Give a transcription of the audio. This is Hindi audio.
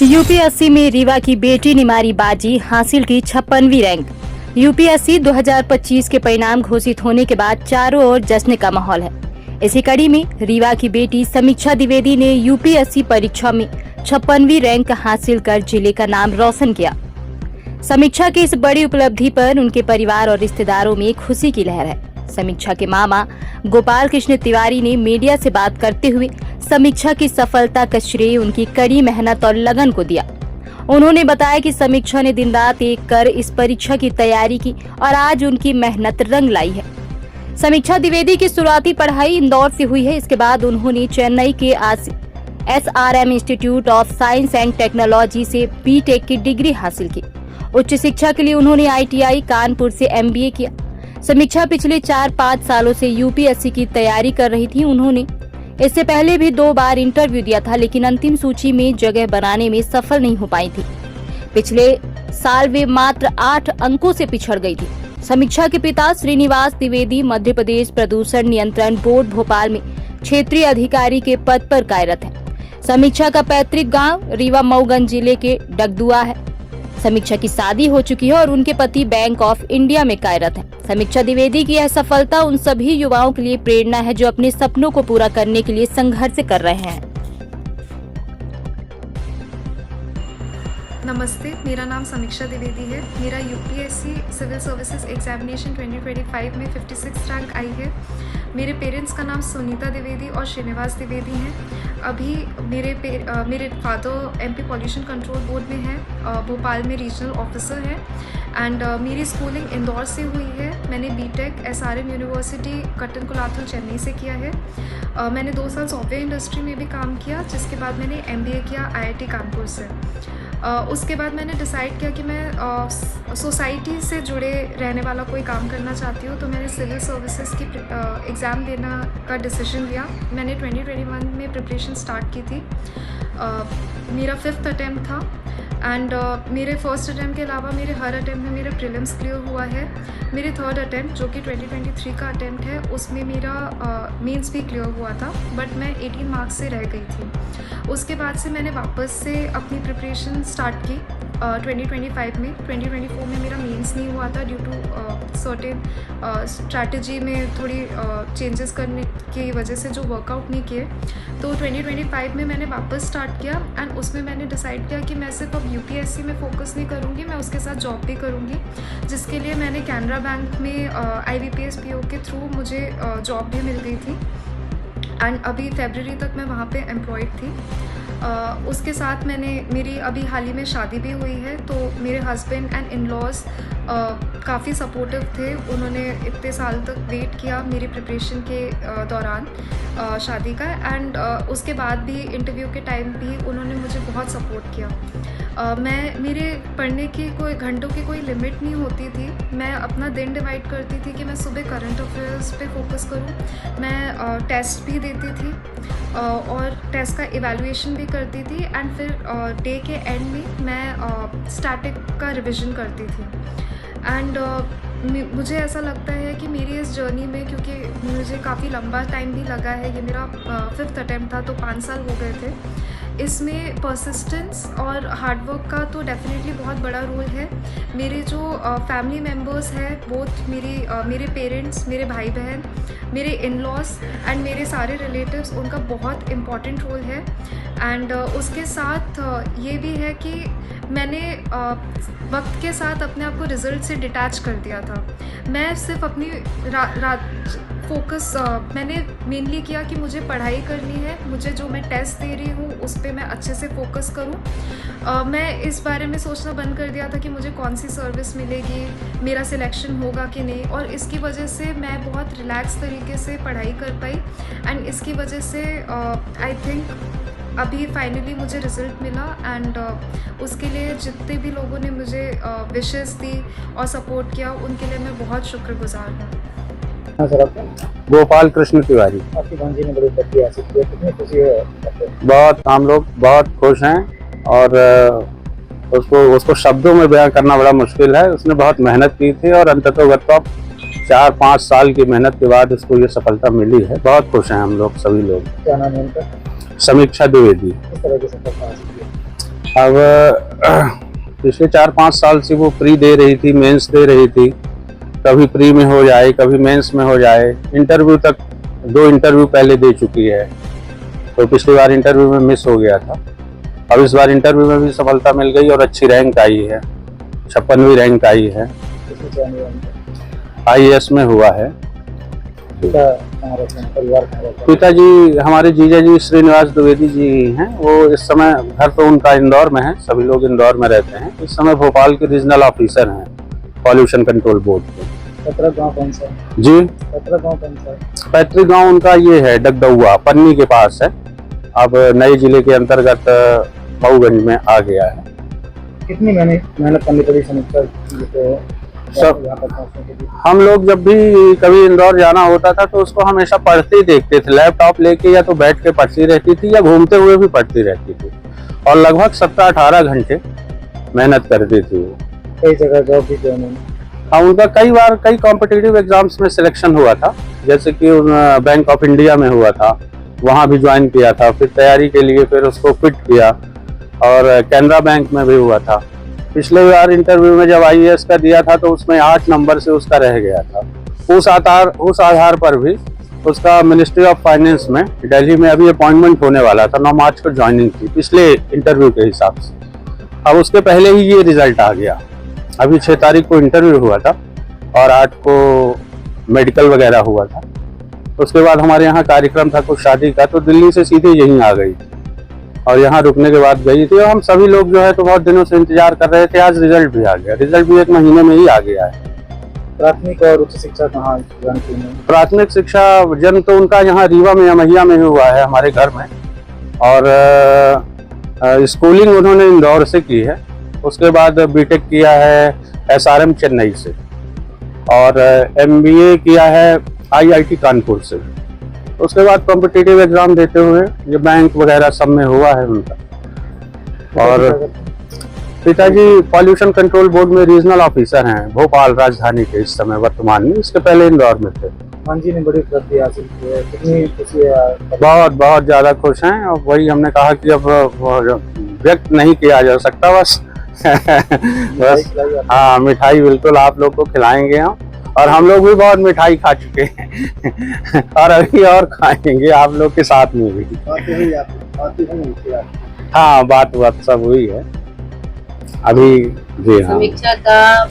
यूपीएससी में रीवा की बेटी ने मारी बाजी, हासिल की 56वीं रैंक। यूपीएससी 2025 के परिणाम घोषित होने के बाद चारों ओर जश्न का माहौल है। इसी कड़ी में रीवा की बेटी समीक्षा द्विवेदी ने यूपीएससी परीक्षा में 56वीं रैंक हासिल कर जिले का नाम रोशन किया। समीक्षा की इस बड़ी उपलब्धि पर उनके परिवार और रिश्तेदारों में खुशी की लहर है। समीक्षा के मामा गोपाल कृष्ण तिवारी ने मीडिया से बात करते हुए समीक्षा की सफलता का श्रेय उनकी कड़ी मेहनत और लगन को दिया। उन्होंने बताया कि समीक्षा ने दिन रात एक कर इस परीक्षा की तैयारी की और आज उनकी मेहनत रंग लाई है। समीक्षा द्विवेदी की शुरुआती पढ़ाई इंदौर से हुई है। इसके बाद उन्होंने चेन्नई के SRM institute of science and technology से BTech की डिग्री हासिल की। उच्च शिक्षा के लिए उन्होंने ITI कानपुर से MBA किया। समीक्षा पिछले 4-5 सालों से यूपीएससी की तैयारी कर रही थी। उन्होंने इससे पहले भी 2 बार इंटरव्यू दिया था, लेकिन अंतिम सूची में जगह बनाने में सफल नहीं हो पाई थी। पिछले साल वे मात्र 8 अंकों से पिछड़ गई थी। समीक्षा के पिता श्रीनिवास द्विवेदी मध्य प्रदेश प्रदूषण नियंत्रण बोर्ड भोपाल में क्षेत्रीय अधिकारी के पद पर कार्यरत हैं। समीक्षा का पैतृक गांव रीवा मऊगंज जिले के डगदुआ है। समीक्षा की शादी हो चुकी है और उनके पति बैंक ऑफ इंडिया में कार्यरत हैं। समीक्षा द्विवेदी की यह सफलता उन सभी युवाओं के लिए प्रेरणा है जो अपने सपनों को पूरा करने के लिए संघर्ष कर रहे हैं। नमस्ते, मेरा नाम समीक्षा द्विवेदी है। मेरा यूपीएससी सिविल सर्विसेज एग्जामिनेशन 2025 में 56 रैंक आई है। मेरे पेरेंट्स का नाम सुनीता द्विवेदी और श्रीनिवास द्विवेदी हैं। अभी मेरे father MP pollution control board में है, भोपाल में रीजनल ऑफिसर है एंड मेरी स्कूलिंग इंदौर से हुई है। मैंने BTech SRM university Kattankulathur Chennai से किया है। मैंने 2 साल सॉफ्टवेयर इंडस्ट्री में भी काम किया, जिसके बाद मैंने MBA किया IIT कानपुर से। उसके बाद मैंने डिसाइड किया कि मैं सोसाइटी से जुड़े रहने वाला कोई काम करना चाहती हूँ, तो मैंने सिविल सर्विसेज की एग्ज़ाम देना का डिसीजन लिया। मैंने 2021 में प्रिपरेशन स्टार्ट की थी। मेरा 5th अटैम्प्ट था एंड मेरे फर्स्ट अटैम्प्ट के अलावा मेरे हर अटैम्प्ट में मेरा प्रीलिम्स क्लियर हुआ है। मेरे 3rd अटैम्प्ट जो कि 2023 का अटैम्प्ट है, उसमें मेरा मेंस भी क्लियर हुआ था, बट मैं 18 मार्क्स से रह गई थी। उसके बाद से मैंने वापस से अपनी प्रिपरेशन स्टार्ट की 2025 में। 2024 में मेरा मेंस नहीं हुआ था ड्यू टू सर्टेन स्ट्रैटेजी में थोड़ी चेंजेस करने की वजह से जो वर्कआउट नहीं किए। तो 2025 में मैंने वापस स्टार्ट किया एंड उसमें मैंने डिसाइड किया कि मैं सिर्फ अब यूपीएससी में फोकस नहीं करूँगी, मैं उसके साथ जॉब भी करूँगी, जिसके लिए मैंने कैनरा बैंक में IBPS PO के थ्रू मुझे जॉब भी मिल गई थी एंड अभी फरवरी तक मैं वहाँ पे एम्प्लॉयड थी। उसके साथ मेरी अभी हाल ही में शादी भी हुई है, तो मेरे हस्बैंड एंड इन-लॉज काफ़ी सपोर्टिव थे। उन्होंने इतने साल तक वेट किया मेरी प्रिपरेशन के दौरान शादी का एंड उसके बाद भी इंटरव्यू के टाइम भी उन्होंने मुझे बहुत सपोर्ट किया। मेरे पढ़ने की कोई घंटों की कोई लिमिट नहीं होती थी। मैं अपना दिन डिवाइड करती थी कि मैं सुबह करंट अफेयर्स पे फोकस करूं। मैं टेस्ट भी देती थी और टेस्ट का इवैल्यूएशन भी करती थी एंड फिर डे के एंड में मैं स्टैटिक का रिवीजन करती थी। एंड मुझे ऐसा लगता है कि मेरी इस जर्नी में, क्योंकि मुझे काफ़ी लंबा टाइम भी लगा है, ये मेरा 5th अटैम्प्ट था, तो 5 साल हो गए थे। इसमें परसिस्टेंस और हार्डवर्क का तो डेफिनेटली बहुत बड़ा रोल है। मेरे जो फैमिली मेम्बर्स हैं, बोथ मेरे पेरेंट्स, मेरे भाई बहन, मेरे इन-लॉज एंड मेरे सारे रिलेटिव्स, उनका बहुत इम्पॉर्टेंट रोल है। एंड उसके साथ ये भी है कि मैंने वक्त के साथ अपने आप को रिज़ल्ट से डिटैच कर दिया था। मैं सिर्फ अपनी फोकस मैंने मेनली किया कि मुझे पढ़ाई करनी है, मुझे जो मैं टेस्ट दे रही हूँ उस पर मैं अच्छे से फोकस करूँ। मैं इस बारे में सोचना बंद कर दिया था कि मुझे कौन सी सर्विस मिलेगी, मेरा सिलेक्शन होगा कि नहीं, और इसकी वजह से मैं बहुत रिलैक्स तरीके से पढ़ाई कर पाई एंड इसकी वजह से आई थिंक अभी फाइनली मुझे रिज़ल्ट मिला एंड उसके लिए जितने भी लोगों ने मुझे विशेस दी और सपोर्ट किया, उनके लिए मैं बहुत शुक्रगुजार हूँ। सर, आपका गोपाल कृष्ण तिवारी। आपकी भांजी ने बड़ी उपलब्धि हासिल की है, कितनी खुशी है? बहुत, हम लोग बहुत खुश हैं और उसको शब्दों में बयां करना बड़ा मुश्किल है। उसने बहुत मेहनत की थी और अंततः 4-5 साल की मेहनत के बाद उसको ये सफलता मिली है। बहुत खुश हैं हम लोग, सभी लोग। क्या नाम है उनका? समीक्षा द्विवेदी। किस तरह की सफलता हासिल की? अब पिछले 4-5 साल से वो प्री दे रही थी, मेंस दे रही थी, कभी प्री में हो जाए, कभी मेंस में हो जाए। इंटरव्यू तक 2 इंटरव्यू पहले दे चुकी है, तो पिछली बार इंटरव्यू में मिस हो गया था। अब इस बार इंटरव्यू में भी सफलता मिल गई और अच्छी रैंक आई है, 56वीं रैंक आई है। किसमें चयन हुआ उनका? IAS में हुआ है। पिता कहाँ रहते हैं, परिवार कहाँ रहता है? पिताजी हमारे जीजा जी श्रीनिवास द्विवेदी जी हैं। वो इस समय घर तो उनका इंदौर में है, सभी लोग इंदौर में रहते हैं। इस समय भोपाल के रीजनल ऑफिसर हैं पॉल्यूशन कंट्रोल बोर्ड के। पैतृक गाँव कौन सा है? जी, पैतृक गाँव कौन सा है? पैतृक गांव उनका ये है डगडुआ, पन्नी के पास है। अब नए जिले के अंतर्गत मऊगंज में आ गया है। कितनी मेहनत करनी पड़ी समीक्षा की तो सब यहाँ तक पहुँचने के लिए? हम लोग जब भी कभी इंदौर जाना होता था तो उसको हमेशा पढ़ते ही देखते थे। लैपटॉप लेके या तो बैठ के पढ़ती रहती थी या घूमते हुए भी पढ़ती रहती थी, और लगभग 17-18 घंटे मेहनत करती थी वो। कई जगह जॉब भी किया उन्होंने। हाँ, उनका कई बार कई कॉम्पिटिटिव एग्जाम्स में सिलेक्शन हुआ था, जैसे कि बैंक ऑफ इंडिया में हुआ था, वहाँ भी ज्वाइन किया था। फिर तैयारी के लिए फिर उसको क्विट किया, और कैनरा बैंक में भी हुआ था। पिछले बार इंटरव्यू में जब IAS का दिया था तो उसमें 8 नंबर से उसका रह गया था। उस आधार पर भी उसका मिनिस्ट्री ऑफ फाइनेंस में दिल्ली में अभी अपॉइंटमेंट होने वाला था। 9 मार्च को ज्वाइनिंग थी पिछले इंटरव्यू के हिसाब से। अब उसके पहले ही ये रिजल्ट आ गया। अभी 6 तारीख को इंटरव्यू हुआ था और 8 को मेडिकल वगैरह हुआ था। उसके बाद हमारे यहाँ कार्यक्रम था कुछ शादी का, तो दिल्ली से सीधे यहीं आ गई और यहाँ रुकने के बाद गई थी। और हम सभी लोग जो है तो बहुत दिनों से इंतजार कर रहे थे। आज रिजल्ट भी आ गया। रिजल्ट भी 1 महीने में ही आ गया है। प्राथमिक और उच्च शिक्षा कहाँ ग्रहण की उन्होंने? प्राथमिक शिक्षा जन्म तो उनका यहाँ रीवा में अमैया में हुआ है, हमारे घर में। और स्कूलिंग उन्होंने इंदौर से की है। उसके बाद बीटेक किया है SRM चेन्नई से, और MBA किया है IIT कानपुर से। उसके बाद कॉम्पिटिटिव एग्जाम देते हुए ये बैंक वगैरह सब में हुआ है उनका। और पिताजी पॉल्यूशन कंट्रोल बोर्ड में रीजनल ऑफिसर हैं भोपाल राजधानी के इस समय वर्तमान में। इसके पहले इंदौर में थे। मान जी ने बड़ी उपलब्धि हासिल की है, कितनी खुशी है? बहुत ज़्यादा खुश हैं। और वही हमने कहा कि अब व्यक्त नहीं किया जा सकता, बस बस हाँ, मिठाई बिल्कुल आप लोग को खिलाएंगे हम। और हम लोग भी बहुत मिठाई खा चुके हैं और अभी और खाएंगे आप लोग के साथ में भी। हाँ, बात सब हुई है अभी। जी हाँ। समीक्षा का